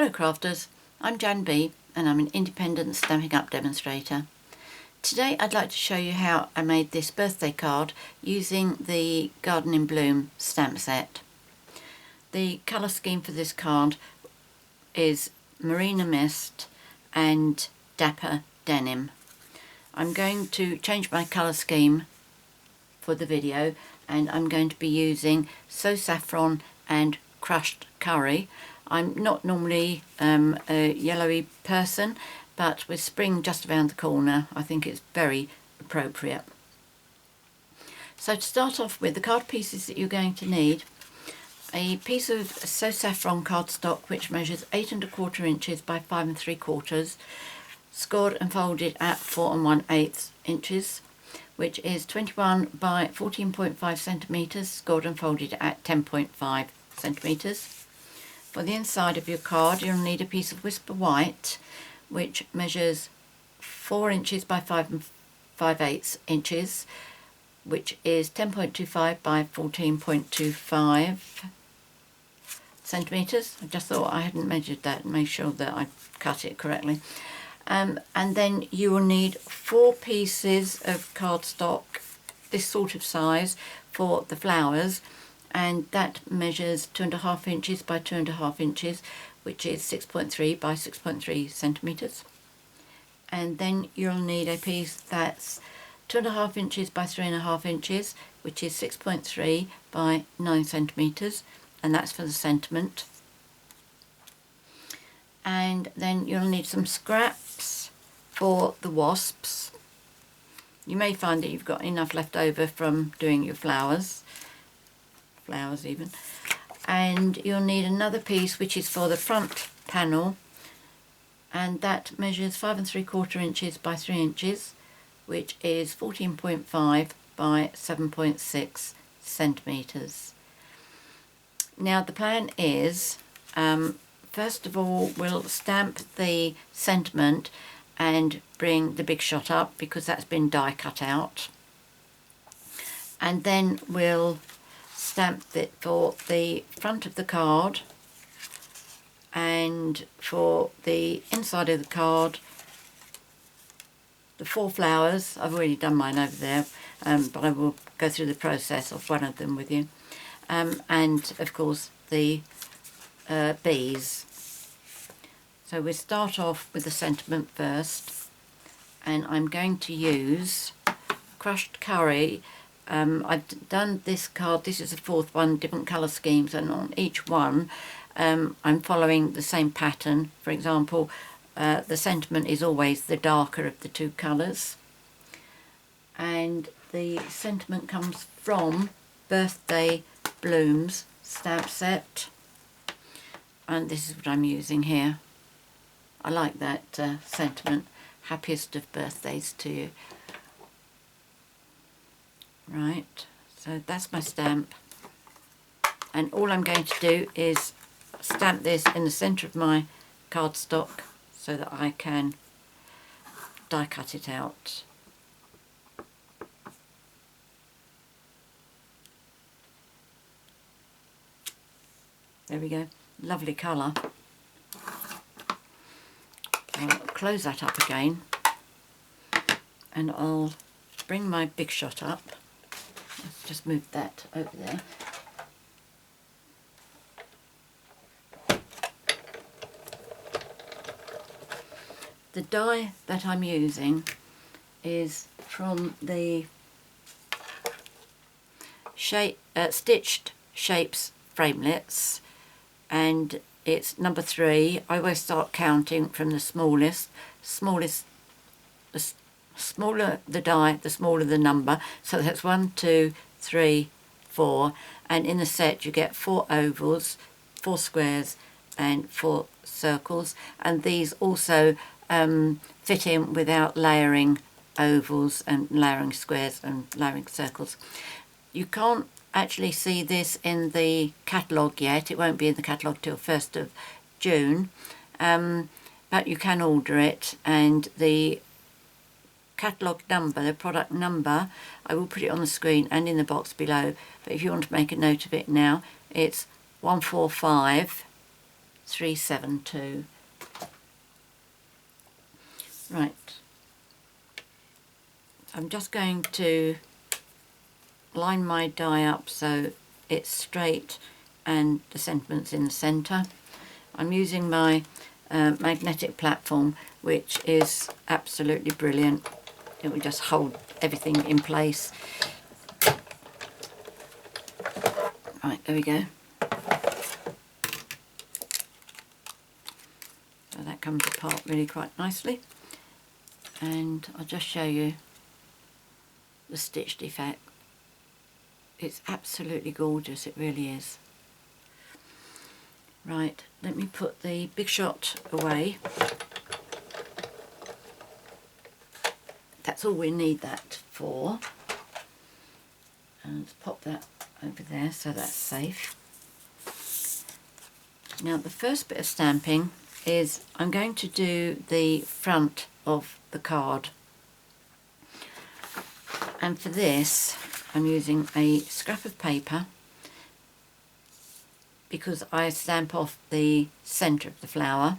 Hello crafters, I'm JanB and I'm an independent Stampin' Up demonstrator. Today I'd like to show you how I made this birthday card using the Garden in Bloom stamp set. The colour scheme for this card is Marina Mist and Dapper Denim. I'm going to change my colour scheme for the video and I'm going to be using Saffron and Crushed Curry. I'm not normally a yellowy person, but with spring just around the corner, I think it's very appropriate. So to start off with, the card pieces that you're going to need: a piece of Saffron Cardstock which measures 8 1/4 inches by 5 3/4, scored and folded at 4 1/8 inches, which is 21 by 14.5 centimetres, scored and folded at 10.5 centimetres. For the inside of your card, you'll need a piece of Whisper White, which measures 4 inches by 5 5/8 inches, which is 10.25 by 14.25 centimetres. I just thought I hadn't measured that and made sure that I cut it correctly. And then you will need 4 pieces of cardstock, this sort of size, for the flowers, and that measures 2.5 inches by 2.5 inches, which is 6.3 by 6.3 centimetres. And then you'll need a piece that's 2.5 inches by 3.5 inches, which is 6.3 by 9 centimetres, and that's for the sentiment. And then you'll need some scraps for the wasps. You may find that you've got enough left over from doing your flowers even. And you'll need another piece which is for the front panel, and that measures 5 3/4 inches by 3 inches, which is 14.5 by 7.6 centimetres. Now the plan is, first of all, we'll stamp the sentiment and bring the big shot up because that's been die cut out, and then we'll stamp it for the front of the card, and for the inside of the card, the 4 flowers. I've already done mine over there, but I will go through the process of one of them with you, and of course the bees. So we start off with the sentiment first, and I'm going to use Crushed Curry. I've done this card, this is the 4th one, different colour schemes, and on each one I'm following the same pattern. For example, the sentiment is always the darker of the 2 colours, and the sentiment comes from Birthday Blooms stamp set, and this is what I'm using here. I like that sentiment, happiest of birthdays to you. Right, so that's my stamp, and all I'm going to do is stamp this in the centre of my cardstock so that I can die cut it out. There we go, lovely colour. I'll close that up again, and I'll bring my big shot up. Let's just move that over there. The die that I'm using is from the Stitched Shapes Framelits, and it's number 3. I always start counting from the smallest. The smaller the die, the smaller the number. So that's 1, 2, 3, 4, and in the set you get 4 ovals, 4 squares and 4 circles, and these also fit in without layering ovals and layering squares and layering circles. You can't actually see this in the catalogue yet. It won't be in the catalogue till 1st of June, but you can order it, and the catalogue number, the product number, I will put it on the screen and in the box below, but if you want to make a note of it now, it's 145 No.267. Right, I'm just going to line my die up so it's straight and the sentiment's in the centre. I'm using my magnetic platform, which is absolutely brilliant. It will just hold everything in place. Right, there we go. So that comes apart really quite nicely. And I'll just show you the stitched effect. It's absolutely gorgeous, it really is. Right, let me put the Big Shot away. That's all we need that for. And let's pop that over there so that's safe. Now the first bit of stamping is I'm going to do the front of the card. And for this I'm using a scrap of paper because I stamp off the centre of the flower.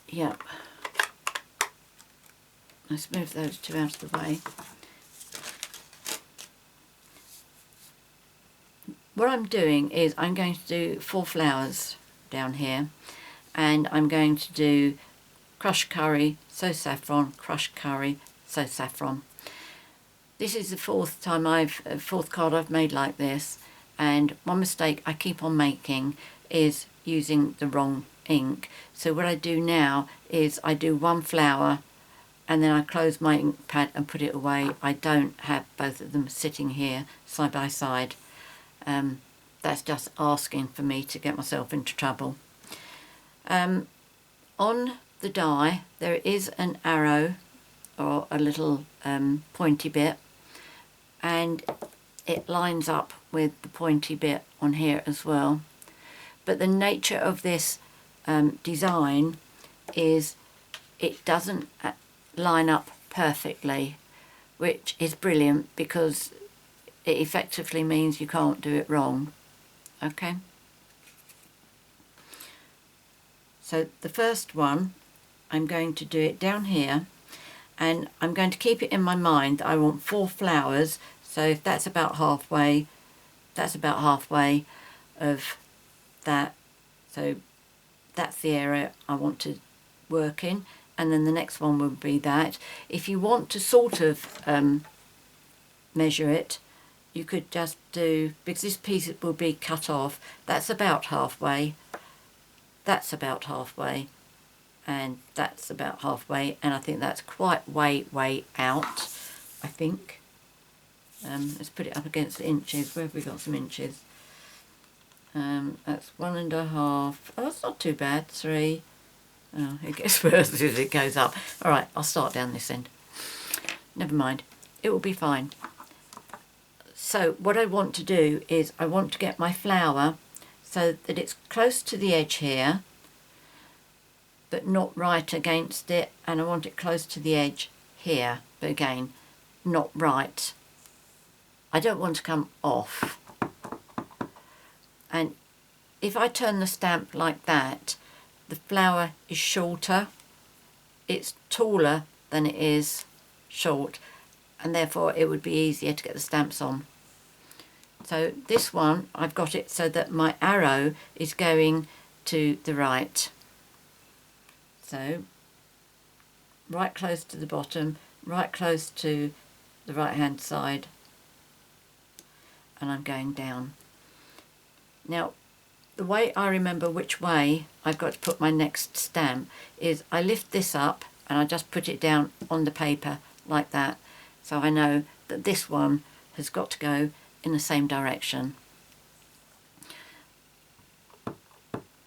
Yep. Let's move those two out of the way. What I'm doing is I'm going to do 4 flowers down here, and I'm going to do crushed curry, so saffron, crushed curry, so saffron. This is the fourth card I've made like this, and one mistake I keep on making is using the wrong ink. So what I do now is I do 1 flower and then I close my ink pad and put it away. I don't have both of them sitting here side by side. That's just asking for me to get myself into trouble. On the die there is an arrow or a little pointy bit, and it lines up with the pointy bit on here as well. But the nature of this design is it doesn't line up perfectly, which is brilliant because it effectively means you can't do it wrong. Okay, so the first one I'm going to do it down here, and I'm going to keep it in my mind that I want 4 flowers. So if that's about halfway, that's about halfway of that. So that's the area I want to work in, and then the next one will be that. If you want to sort of measure it, you could just do, because this piece will be cut off, that's about halfway, that's about halfway, and that's about halfway, and I think that's quite way out, I think. Let's put it up against the inches. Where have we got some inches? That's 1.5. Oh, that's not too bad. 3. Oh, it gets worse as it goes up. Alright, I'll start down this end. Never mind. It will be fine. So what I want to do is I want to get my flower so that it's close to the edge here, but not right against it, and I want it close to the edge here, but again, not right. I don't want to come off. And if I turn the stamp like that, the flower is shorter. It's taller than it is short, and therefore it would be easier to get the stamps on. So this one, I've got it so that my arrow is going to the right. So right close to the bottom, right close to the right hand side, and I'm going down. Now the way I remember which way I've got to put my next stamp is I lift this up and I just put it down on the paper like that, so I know that this one has got to go in the same direction.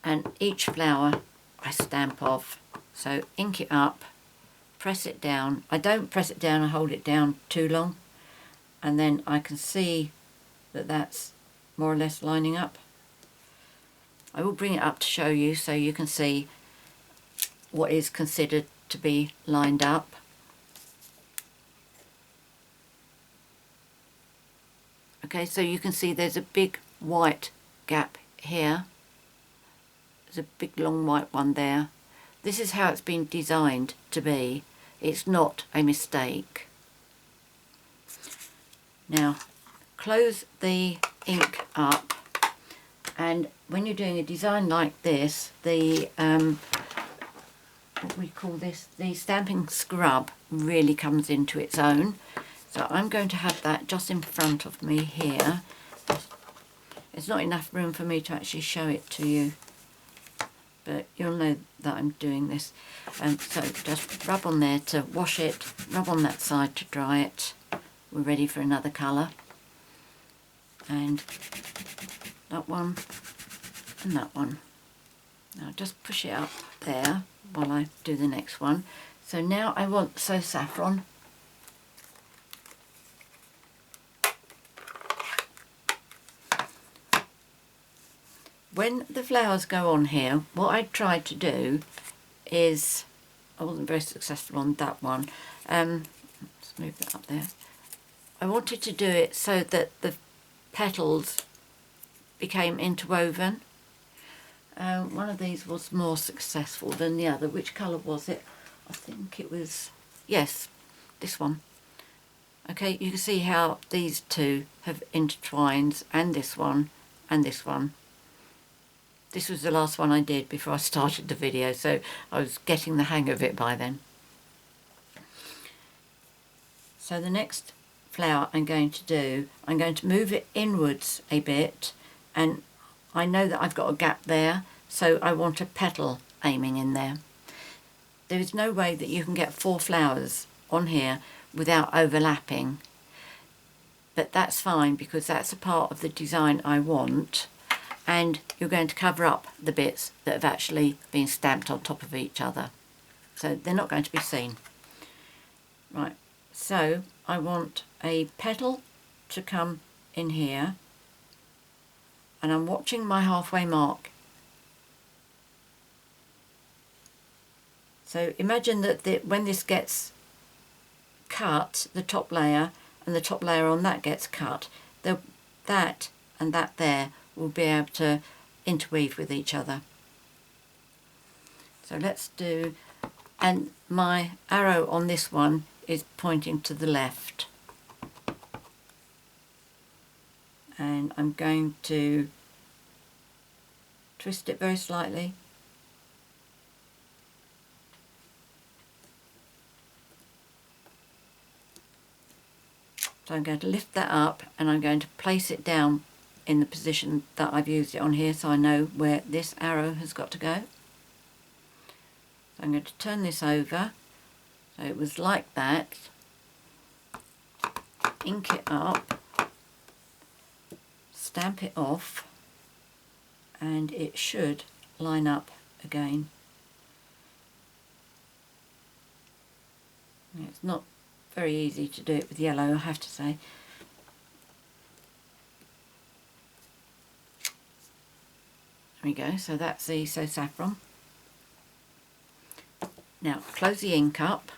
And each flower I stamp off. So ink it up, press it down. I don't press it down, I hold it down too long, and then I can see that that's more or less lining up. I will bring it up to show you so you can see what is considered to be lined up. Okay, so you can see there's a big white gap here. There's a big long white one there. This is how it's been designed to be. It's not a mistake. Now, close the ink up, and when you're doing a design like this, the what we call this, the Stampin Scrub really comes into its own. So I'm going to have that just in front of me here. It's not enough room for me to actually show it to you, but you'll know that I'm doing this. So just rub on there to wash it, rub on that side to dry it. We're ready for another colour. And that one and that one. Now just push it up there while I do the next one. So now I want So Saffron. When the flowers go on here, what I tried to do is, I wasn't very successful on that one. Let's move that up there. I wanted to do it so that the petals became interwoven. One of these was more successful than the other. Which colour was it? I think it was, yes, this one. Okay, you can see how these two have intertwined, and this one and this one. This was the last one I did before I started the video, so I was getting the hang of it by then. So the next flower I'm going to do, I'm going to move it inwards a bit, and I know that I've got a gap there, so I want a petal aiming in there. There is no way that you can get 4 flowers on here without overlapping, but that's fine because that's a part of the design I want, and you're going to cover up the bits that have actually been stamped on top of each other, so they're not going to be seen. Right, so I want a petal to come in here, and I'm watching my halfway mark. So imagine that when this gets cut, the top layer and the top layer on that gets cut, that and that there will be able to interweave with each other. So let's do, and my arrow on this one is pointing to the left, and I'm going to twist it very slightly. So I'm going to lift that up, and I'm going to place it down in the position that I've used it on here, so I know where this arrow has got to go. So I'm going to turn this over, so it was like that, ink it up, stamp it off, and it should line up again. It's not very easy to do it with yellow, I have to say. There we go, so that's the So Saffron. Now close the ink up.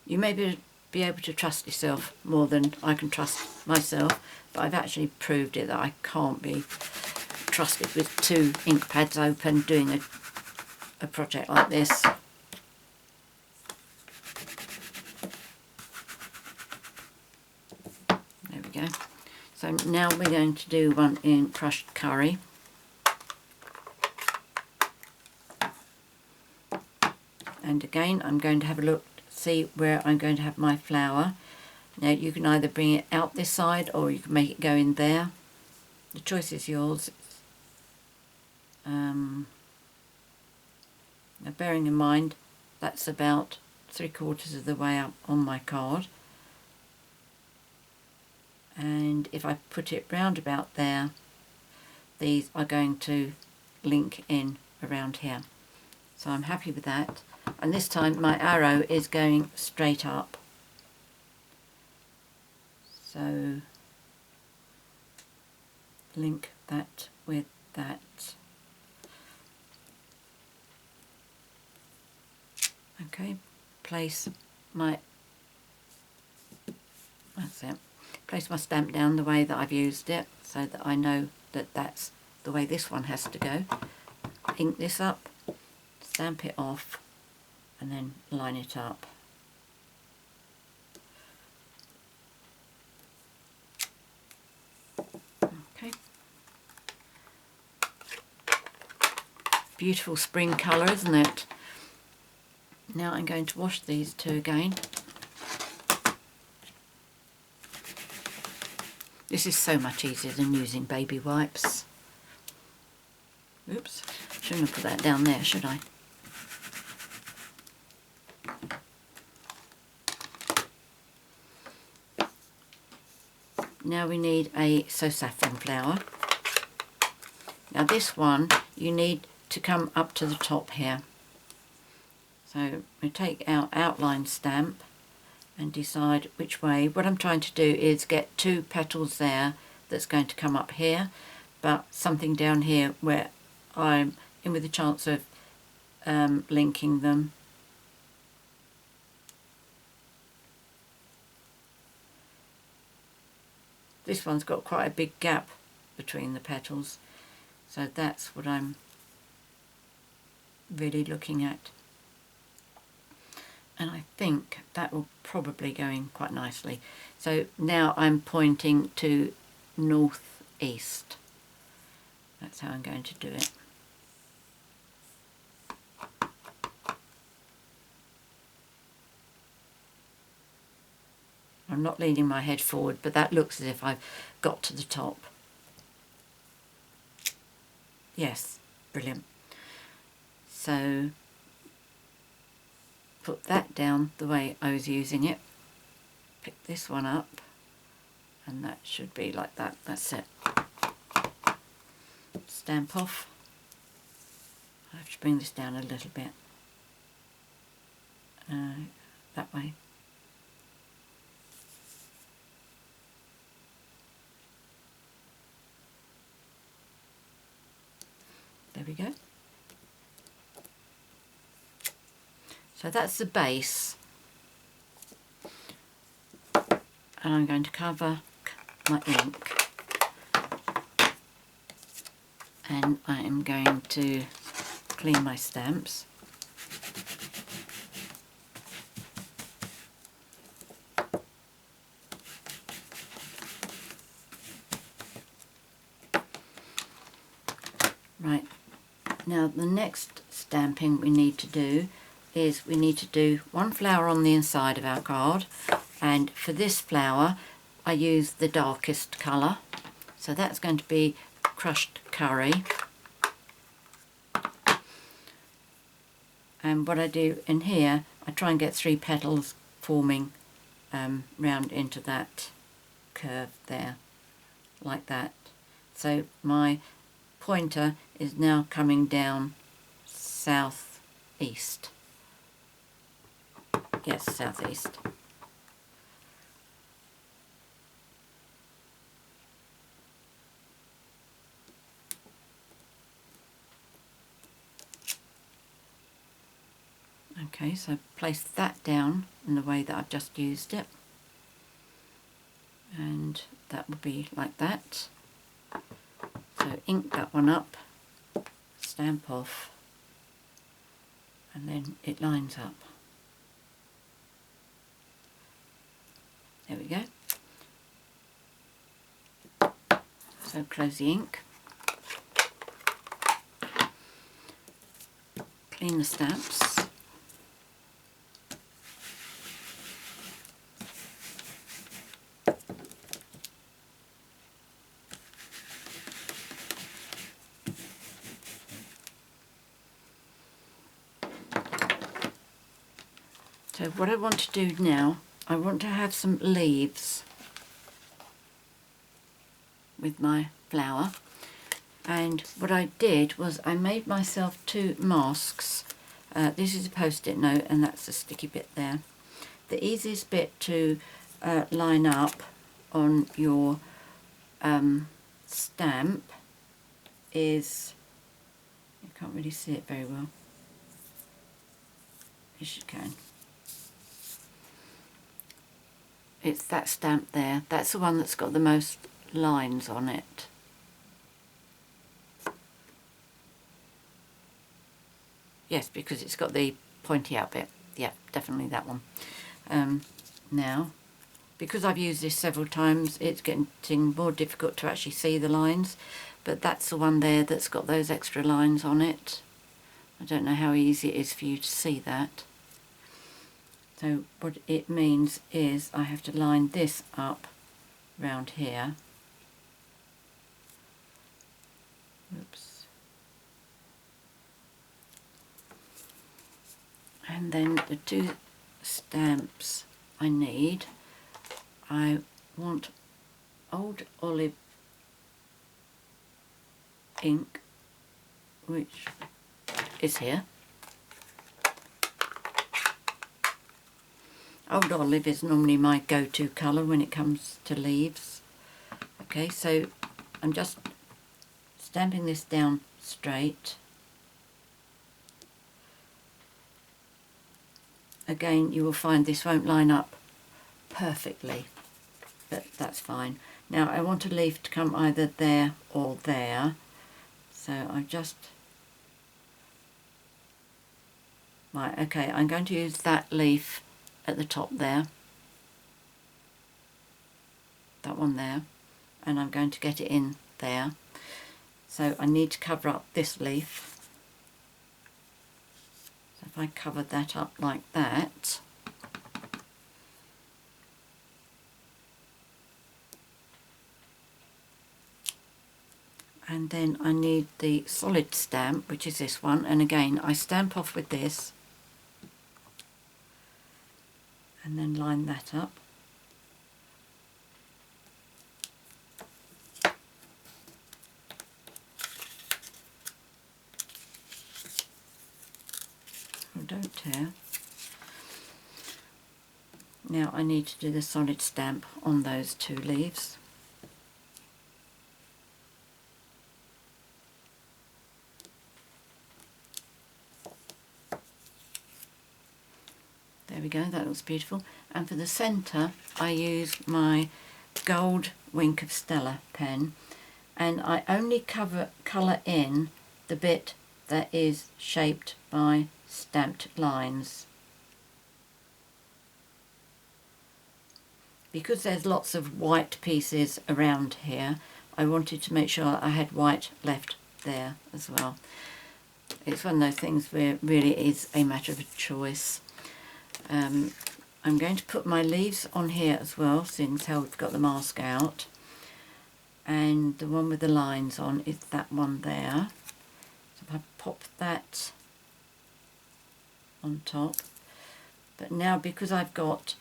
You may be able to trust yourself more than I can trust myself, but I've actually proved it that I can't be trusted with 2 ink pads open doing a project like this. There we go. So now we're going to do one in crushed curry. And again, I'm going to have a look, see where I'm going to have my flower. Now you can either bring it out this side or you can make it go in there. The choice is yours. Now bearing in mind that's about 3/4 of the way up on my card. And if I put it round about there, these are going to link in around here. So I'm happy with that. And this time my arrow is going straight up. So link that with that. Okay, place my That's it. Place my stamp down the way that I've used it so that I know that that's the way this one has to go. Ink this up, stamp it off, and then line it up. Okay. Beautiful spring colour, isn't it? Now I'm going to wash these two again. This is so much easier than using baby wipes. Oops, shouldn't have put that down there, should I? Now we need a saffron flower. Now this one, you need to come up to the top here. So we take our outline stamp and decide which way. What I'm trying to do is get two petals there that's going to come up here, but something down here where I'm in with a chance of linking them. This one's got quite a big gap between the petals, so that's what I'm really looking at. And I think that will probably go in quite nicely. So now I'm pointing to northeast. That's how I'm going to do it. I'm not leaning my head forward, but that looks as if I've got to the top. Yes, brilliant. So put that down the way I was using it. Pick this one up, and that should be like that. That's it. Stamp off. I have to bring this down a little bit. That way. There we go. So that's the base. And I'm going to cover my ink. And I am going to clean my stamps. Right, now the next stamping we need to do is we need to do one flower on the inside of our card, and for this flower I use the darkest colour, so that's going to be crushed curry. And what I do in here, I try and get 3 petals forming round into that curve there, like that. So my pointer is now coming down southeast. Yes, southeast. Okay, so place that down in the way that I've just used it, and that will be like that. So ink that one up, stamp off, and then it lines up. There we go. So close the ink, clean the stamps. So what I want to do now, I want to have some leaves with my flower, and what I did was I made myself 2 masks. This is a post-it note, and that's the sticky bit there. The easiest bit to line up on your stamp is, you can't really see it very well, yes you can, it's that stamp there. That's the one that's got the most lines on it. Yes, because it's got the pointy out bit. Yeah, definitely that one. Now, because I've used this several times, it's getting more difficult to actually see the lines, but that's the one there that's got those extra lines on it. I don't know how easy it is for you to see that. So what it means is I have to line this up round here. Oops. And then the two stamps I need, I want Old Olive ink, which is here. Old Olive is normally my go-to colour when it comes to leaves. Okay, so I'm just stamping this down straight. Again, you will find this won't line up perfectly, but that's fine. Now I want a leaf to come either there or there, so I just... Right, okay, I'm going to use that leaf at the top there, that one there, and I'm going to get it in there. So I need to cover up this leaf. So if I cover that up like that, and then I need the solid stamp, which is this one, and again I stamp off with this and then line that up. Oh, don't tear. Now I need to do the solid stamp on those two leaves. There we go, that looks beautiful. And for the centre I use my gold Wink of Stella pen, and I only colour in the bit that is shaped by stamped lines. Because there's lots of white pieces around here, I wanted to make sure I had white left there as well. It's one of those things where it really is a matter of choice. I'm going to put my leaves on here as well, since we've got the mask out. And the one with the lines on is that one there. So if I pop that on top. But now, because I've got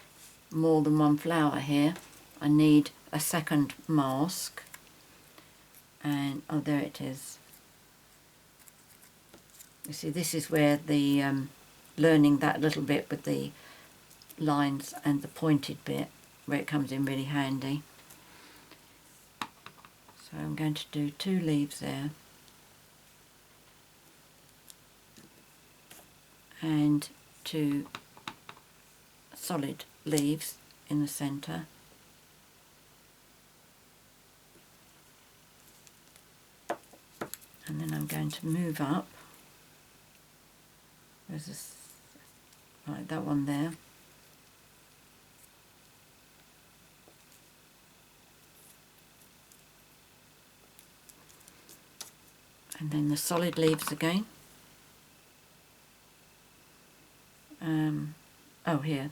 more than one flower here, I need a second mask. And oh, there it is. You see, this is where the learning that little bit with the lines and the pointed bit, where it comes in really handy. So I'm going to do two leaves there, and two solid leaves in the centre. And then I'm going to move up. There's this, right, that one there. And then the solid leaves again. Oh, here.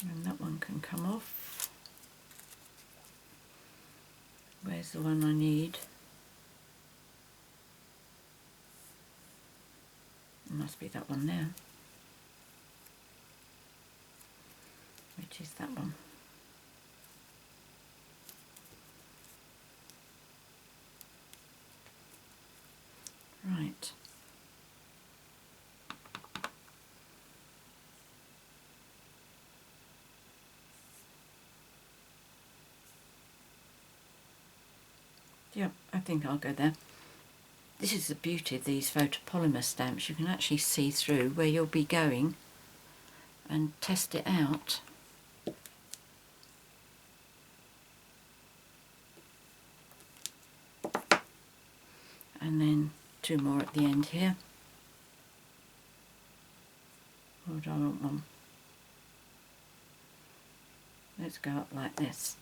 And that one can come off. Where's the one I need? It must be that one there. Which is that one. Right. Yep, I think I'll go there. This is the beauty of these photopolymer stamps. You can actually see through where you'll be going and test it out. And then 2 more at the end here. Or do I want one? Let's go up like this.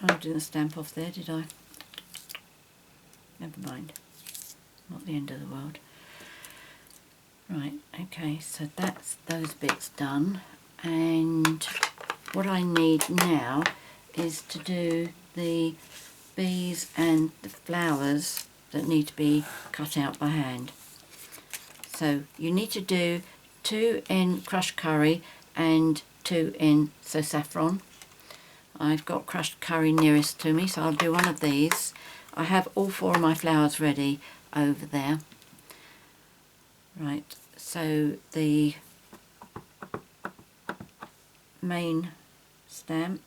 I didn't stamp off there, did I? Never mind. Not the end of the world. Right, okay, so that's those bits done. And what I need now is to do the bees and the flowers that need to be cut out by hand. So you need to do 2 in crushed curry and 2 in saffron. I've got crushed curry nearest to me, so I'll do one of these. I have all 4 of my flowers ready over there. Right, so the main stamp,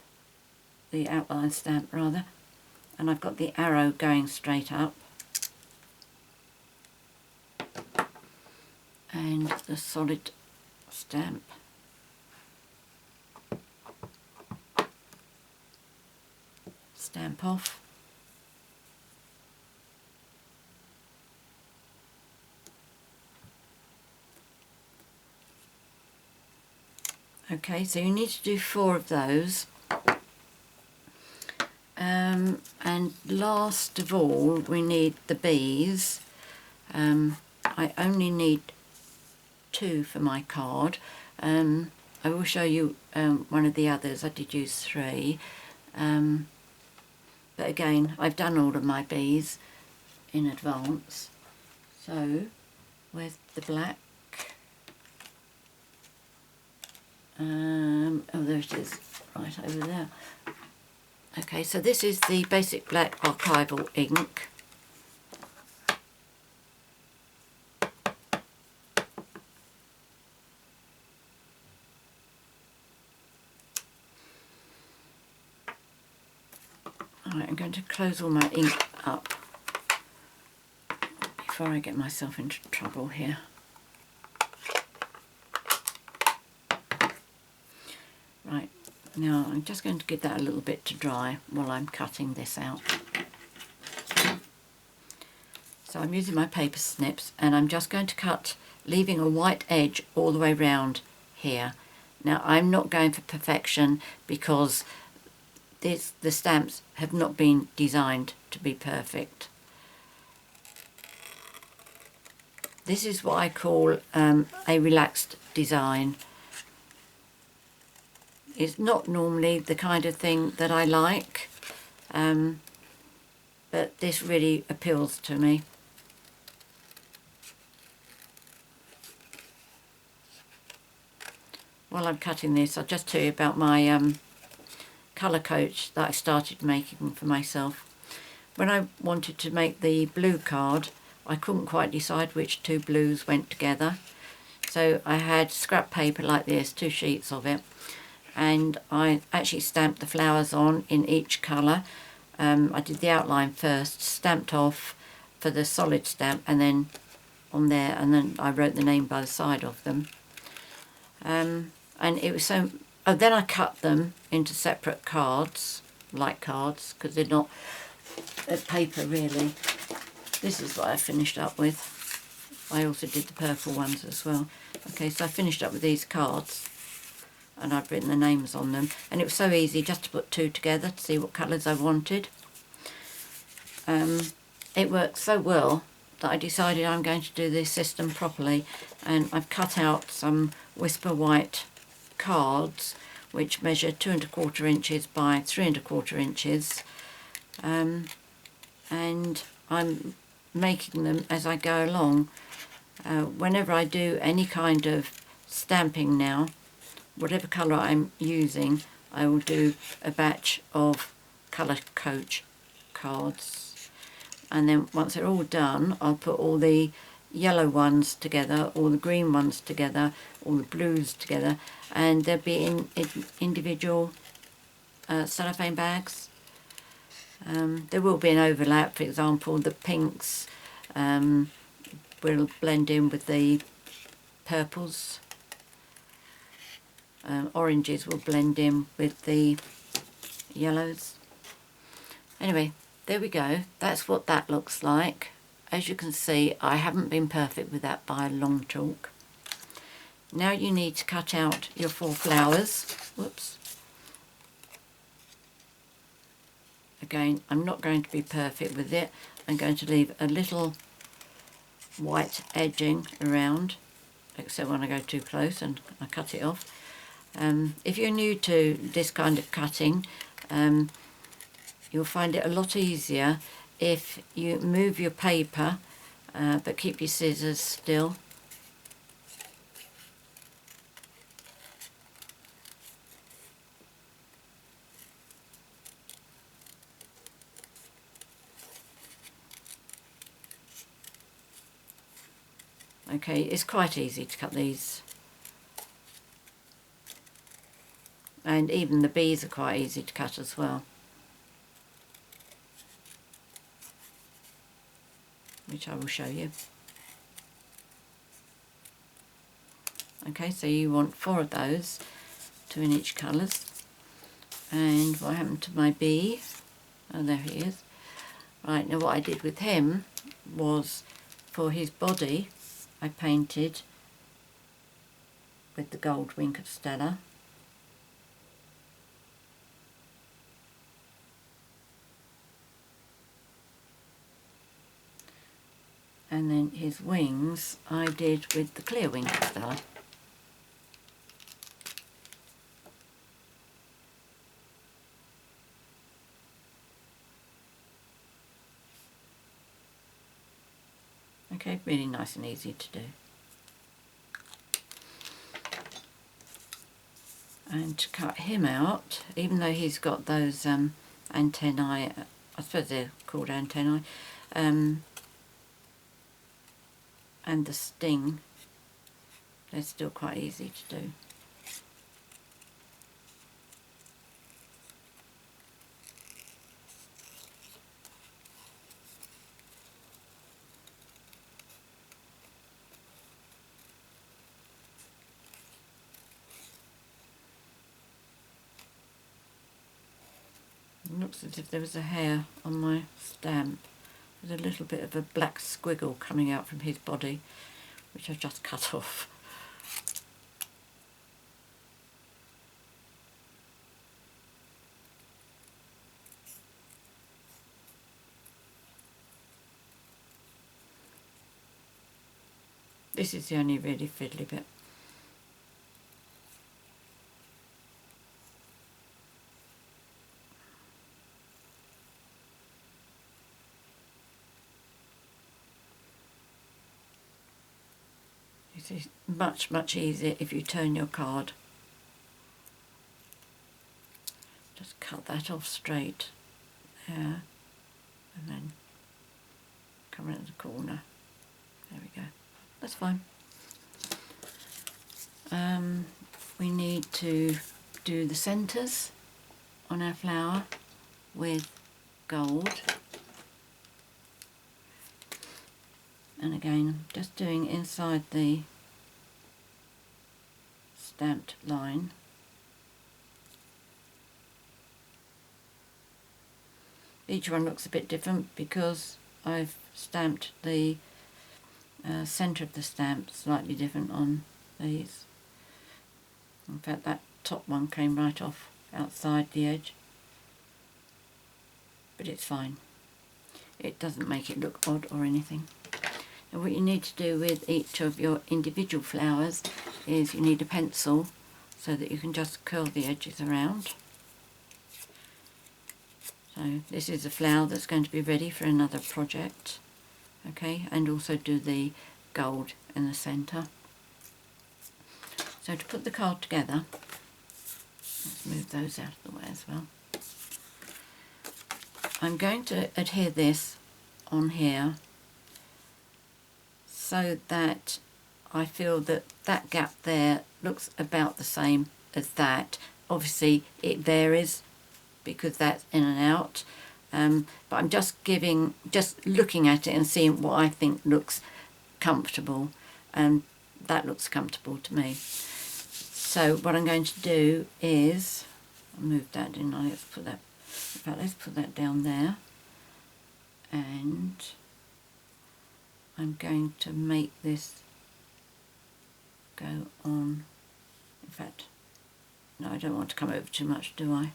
the outline stamp rather, and I've got the arrow going straight up, and the solid stamp. Stamp off. Okay, so you need to do 4 of those. And last of all, we need the bees. I only need 2 for my card. I will show you one of the others. I did use 3. But again, I've done all of my bees in advance. So, where's the black? Oh, there it is, right over there. Okay, so this is the basic black archival ink. Alright, I'm going to close all my ink up before I get myself into trouble here. Right, now I'm just going to give that a little bit to dry while I'm cutting this out. So I'm using my paper snips and I'm just going to cut, leaving a white edge all the way round here. Now I'm not going for perfection because the stamps have not been designed to be perfect. This is what I call a relaxed design. It's not normally the kind of thing that I like, but this really appeals to me. While I'm cutting this, I'll just tell you about my colour coach that I started making for myself. When I wanted to make the blue card, I couldn't quite decide which 2 blues went together. So I had scrap paper like this, 2 sheets of it, and I actually stamped the flowers on in each colour. I did the outline first, stamped off for the solid stamp, and then on there, and then I wrote the name by the side of them. And it was so... Oh, then I cut them into separate cards, like cards, because they're not paper really. This is what I finished up with. I also did the purple ones as well. Okay, so I finished up with these cards and I've written the names on them, and it was so easy just to put 2 together to see what colours I wanted. It worked so well that I decided I'm going to do this system properly, and I've cut out some Whisper White cards which measure 2 1/4 inches by 3 1/4 inches, and I'm making them as I go along. Whenever I do any kind of stamping now, whatever colour I'm using, I will do a batch of colour coach cards, and then once they're all done, I'll put all the yellow ones together, or the green ones together, or the blues together, and they'll be in individual cellophane bags. There will be an overlap. For example, the pinks will blend in with the purples. Oranges will blend in with the yellows. Anyway, there we go. That's what that looks like. As you can see, I haven't been perfect with that by a long chalk. Now you need to cut out your 4 flowers. Whoops. Again, I'm not going to be perfect with it. I'm going to leave a little white edging around, except when I go too close and I cut it off. If you're new to this kind of cutting, you'll find it a lot easier if you move your paper but keep your scissors still. Okay, it's quite easy to cut these. And even the bees are quite easy to cut as well, which I will show you. Okay, so you want 4 of those, 2 in each colours. And what happened to my bee? Oh, there he is. Right, now what I did with him was, for his body, I painted with the gold wink of Stella. And then his wings I did with the clear wink of Stella. Okay, really nice and easy to do. And to cut him out, even though he's got those antennae, I suppose they're called antennae, and the sting, they're still quite easy to do. It looks as if there was a hair on my stamp. There's a little bit of a black squiggle coming out from his body, which I've just cut off. This is the only really fiddly bit. It's much easier if you turn your card. Just cut that off straight there, and then come around the corner. There we go. That's fine. We need to do the centres on our flower with gold. And again, just doing inside the stamped line. Each one looks a bit different because I've stamped the centre of the stamp slightly different on these. In fact, that top one came right off outside the edge, but it's fine. It doesn't make it look odd or anything. And what you need to do with each of your individual flowers is you need a pencil so that you can just curl the edges around. So this is a flower that's going to be ready for another project. Okay, and also do the gold in the centre. So to put the card together, let's move those out of the way as well. I'm going to adhere this on here so that I feel that that gap there looks about the same as that. Obviously it varies because that's in and out, but I'm just looking at it and seeing what I think looks comfortable, and that looks comfortable to me. So what I'm going to do is, I moved that, didn't I? Let's put that, in fact, let's put that down there, and I'm going to make this go on. In fact, no, I don't want to come over too much, do I?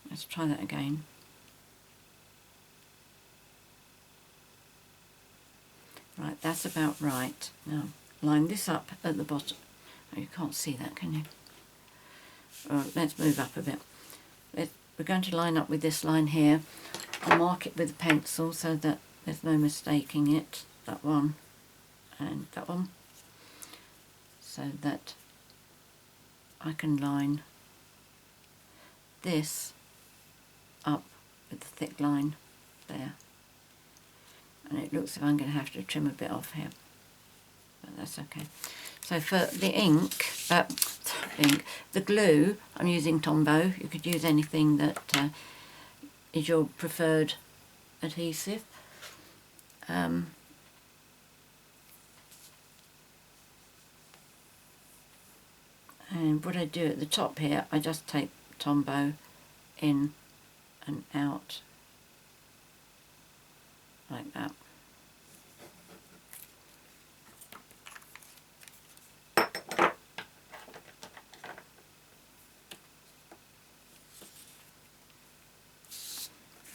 Let's try that again. Right, that's about right. Now, line this up at the bottom. Oh, you can't see that, can you? Let's move up a bit. We're going to line up with this line here. I'll mark it with a pencil so that there's no mistaking it. That one and that one. So that I can line this up with the thick line there. And it looks like I'm going to have to trim a bit off here, but that's okay. So for the ink, the glue, I'm using Tombow. You could use anything that is your preferred adhesive. And what I do at the top here, I just take Tombow in and out like that.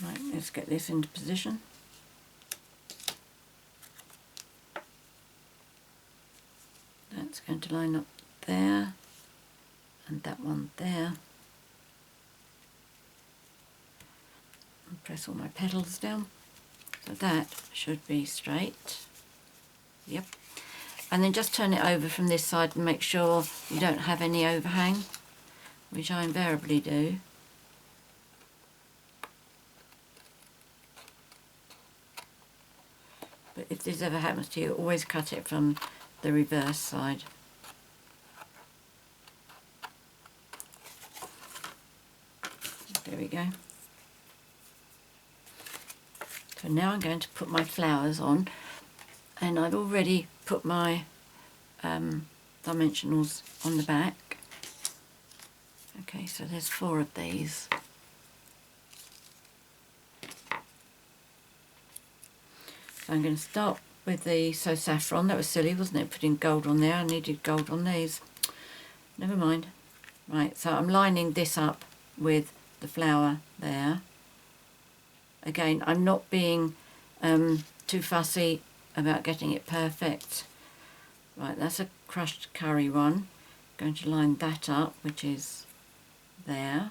Right, let's get this into position. That's going to line up there, and that one there. And press all my petals down. So that should be straight. Yep. And then just turn it over from this side and make sure you don't have any overhang, which I invariably do. But if this ever happens to you, always cut it from the reverse side. There we go. So now I'm going to put my flowers on, and I've already put my dimensionals on the back. Okay, so there's 4 of these. So I'm going to start with the saffron. That was silly, wasn't it, putting gold on there? I needed gold on these. Never mind. Right, so I'm lining this up with the flower there. Again, I'm not being too fussy about getting it perfect. Right, that's a crushed curry one. I'm going to line that up, which is there.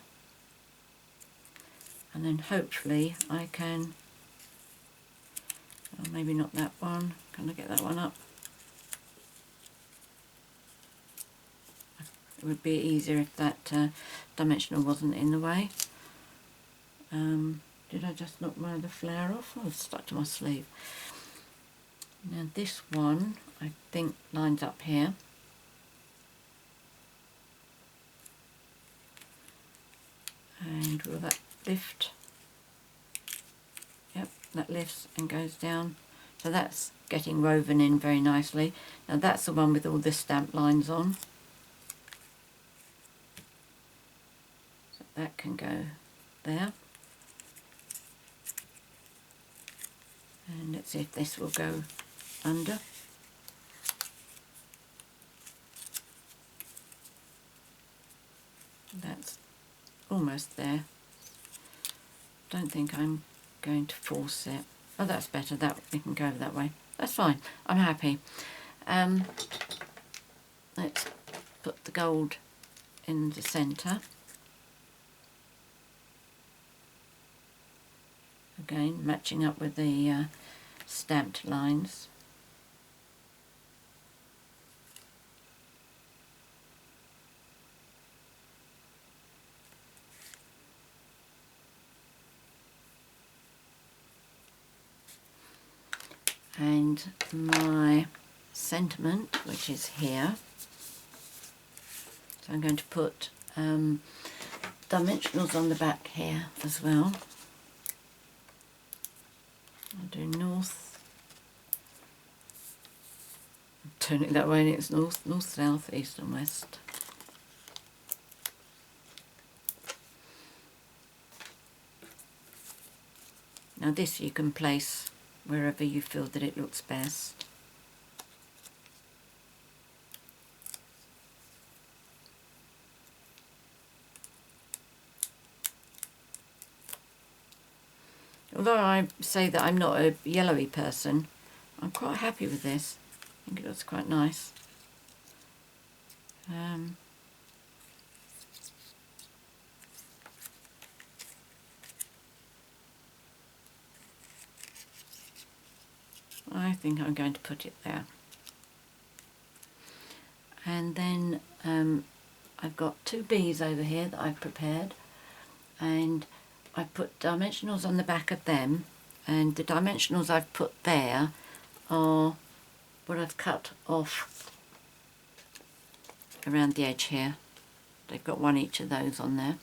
And then hopefully I can, oh, maybe not that one. Can I get that one up? It would be easier if that dimensional wasn't in the way. Did I just knock one of the flower off? Oh, it's stuck to my sleeve. Now this one, I think, lines up here. And will that lift? Yep, that lifts and goes down. So that's getting woven in very nicely. Now that's the one with all the stamp lines on. So that can go there. And let's see if this will go under. That's almost there. Don't think I'm going to force it. Oh, that's better. That we can go that way. That's fine. I'm happy. Let's put the gold in the centre. Again, matching up with the stamped lines. and my sentiment, which is here. So I'm going to put dimensionals on the back here as well. I'll do north, turn it that way, and it's north, north, south, east and west. Now this you can place wherever you feel that it looks best. Although I say that I'm not a yellowy person, I'm quite happy with this. I think it looks quite nice. I think I'm going to put it there. And then I've got two bees over here that I've prepared, and I've put dimensionals on the back of them, and the dimensionals I've put there are what I've cut off around the edge here. They've got one each of those on there.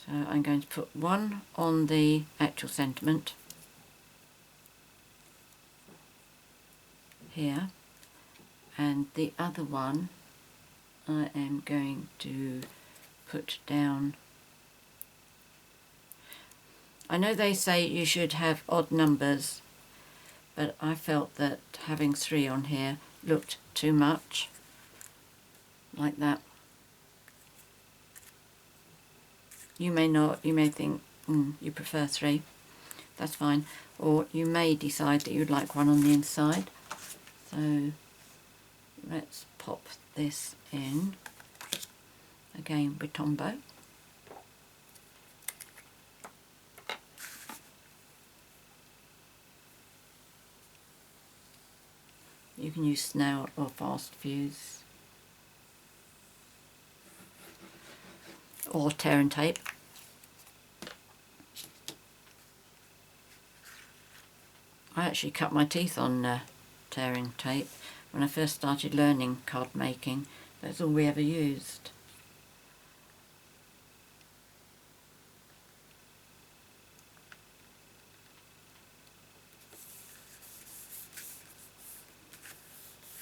So I'm going to put one on the actual sentiment here, and the other one I am going to put down. I know they say you should have odd numbers, but I felt that having 3 on here looked too much, like that. You may not, you may think you prefer 3, that's fine, or you may decide that you'd like one on the inside. So let's pop this in again with Tombow. You can use snail or fast fuse or tear and tape. I actually cut my teeth on tearing tape when I first started learning card making. That's all we ever used.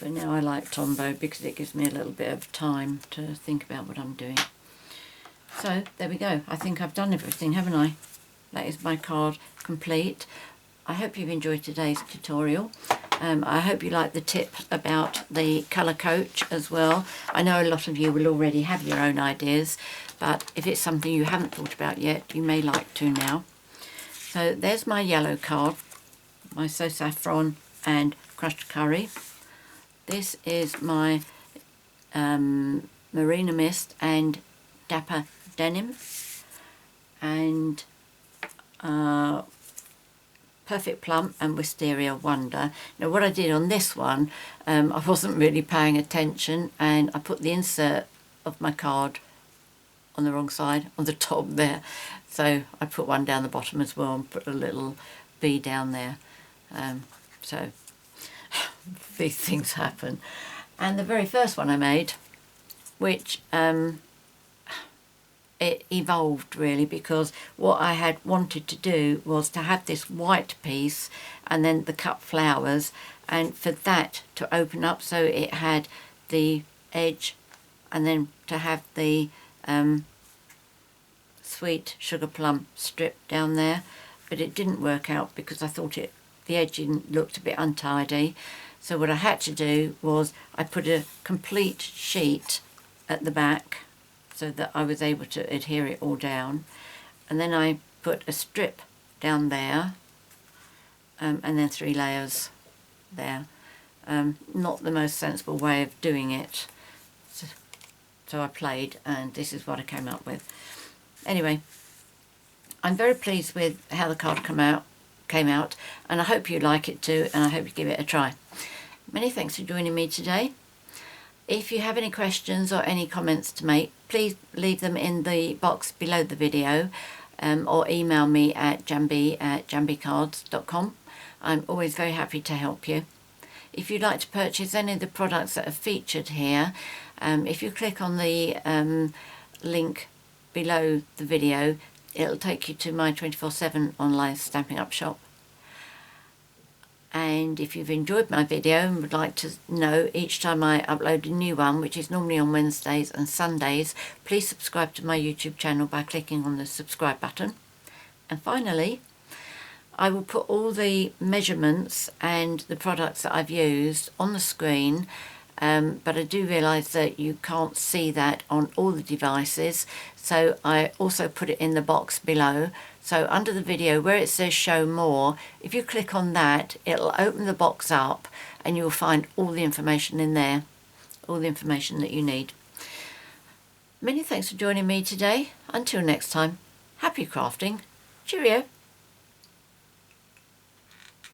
But now I like Tombow because it gives me a little bit of time to think about what I'm doing. So there we go. I think I've done everything, haven't I? That is my card complete. I hope you've enjoyed today's tutorial. I hope you like the tip about the colour coach as well. I know a lot of you will already have your own ideas, but if it's something you haven't thought about yet, you may like to now. So there's my yellow card, my So Saffron and crushed curry. This is my Marina Mist and Dapper Denim, and Perfect Plum and Wisteria Wonder. Now what I did on this one, I wasn't really paying attention, and I put the insert of my card on the wrong side, on the top there. So I put one down the bottom as well and put a little bee down there. So these things happen. And the very first one I made, which it evolved really, because what I had wanted to do was to have this white piece and then the cut flowers, and for that to open up so it had the edge, and then to have the sweet sugar plum strip down there. But it didn't work out because I thought the edge looked a bit untidy. So what I had to do was I put a complete sheet at the back so that I was able to adhere it all down, and then I put a strip down there, and then 3 layers there. Not the most sensible way of doing it, so I played, and this is what I came up with. Anyway, I'm very pleased with how the card came out, and I hope you like it too, and I hope you give it a try. Many thanks for joining me today. If you have any questions or any comments to make, please leave them in the box below the video. or email me at janb@janbcards.com. I'm always very happy to help you. If you'd like to purchase any of the products that are featured here, if you click on the link below the video, it'll take you to my 24/7 online Stampin' Up shop. And if you've enjoyed my video and would like to know each time I upload a new one, which is normally on Wednesdays and Sundays, please subscribe to my YouTube channel by clicking on the subscribe button. And finally, I will put all the measurements and the products that I've used on the screen, but I do realise that you can't see that on all the devices, so I also put it in the box below. So under the video where it says show more, if you click on that, it'll open the box up and you'll find all the information in there, all the information that you need. Many thanks for joining me today. Until next time, happy crafting. Cheerio.